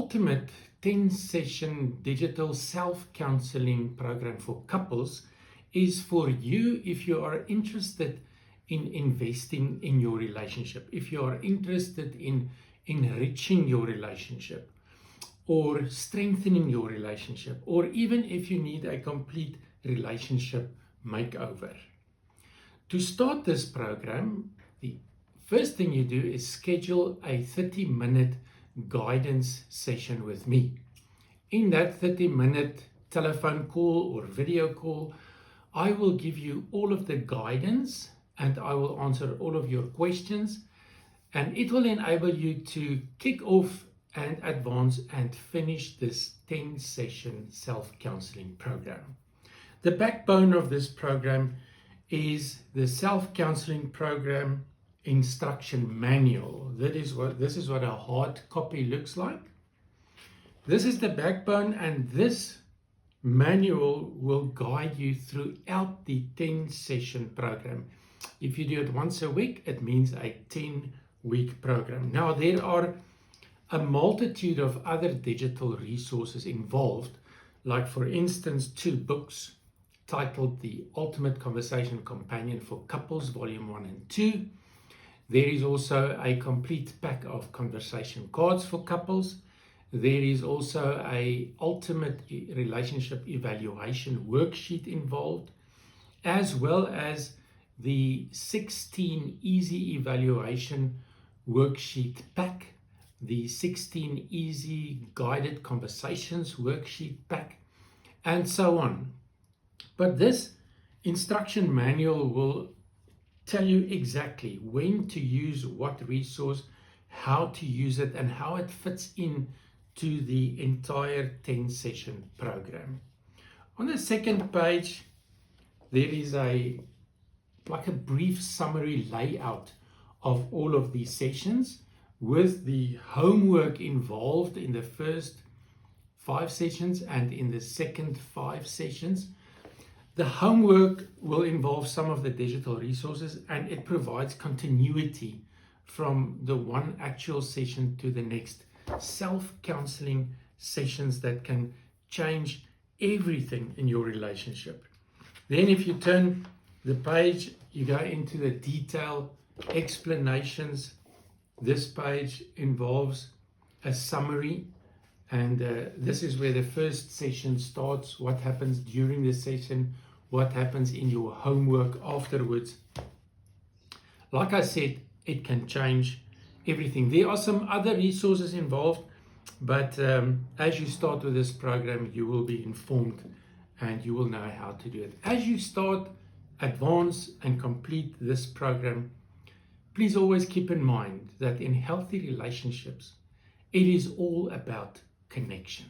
ultimate 10-session digital self-counseling program for couples is for you if you are interested in investing in your relationship, if you are interested in enriching your relationship or strengthening your relationship, or even if you need a complete relationship makeover. To start this program, the first thing you do is schedule a 30-minute guidance session with me. In that 30-minute telephone call or video call, I will give you all of the guidance and I will answer all of your questions, and it will enable you to kick off and advance and finish this 10-session self-counseling program. The backbone of this program is the self-counseling program instruction manual. This is what a hard copy looks like. This is the backbone, and this manual will guide you throughout the 10-session program. If you do it once a week, it means a 10-week program. Now, there are a multitude of other digital resources involved, like for instance 2 books titled The Ultimate Conversation Companion for Couples, Volume 1 and 2. There is also a complete pack of conversation cards for couples. There is also a ultimate relationship evaluation worksheet involved, as well as the 16 easy evaluation worksheet pack, the 16 easy guided conversations worksheet pack, and so on. But this instruction manual will tell you exactly when to use what resource, how to use it, and how it fits in to the entire 10-session program. On the second page, there is like a brief summary layout of all of these sessions with the homework involved in the first 5 sessions and in the second 5 sessions. The homework will involve some of the digital resources, and it provides continuity from the one actual session to the next. Self-counseling sessions that can change everything in your relationship. Then if you turn the page, you go into the detailed explanations. This page involves a summary, and this is where the first session starts, what happens during the session, what happens in your homework afterwards. Like I said, it can change everything. There are some other resources involved, but as you start with this program, you will be informed and you will know how to do it. As you start, advance, and complete this program, please always keep in mind that in healthy relationships, it is all about connection.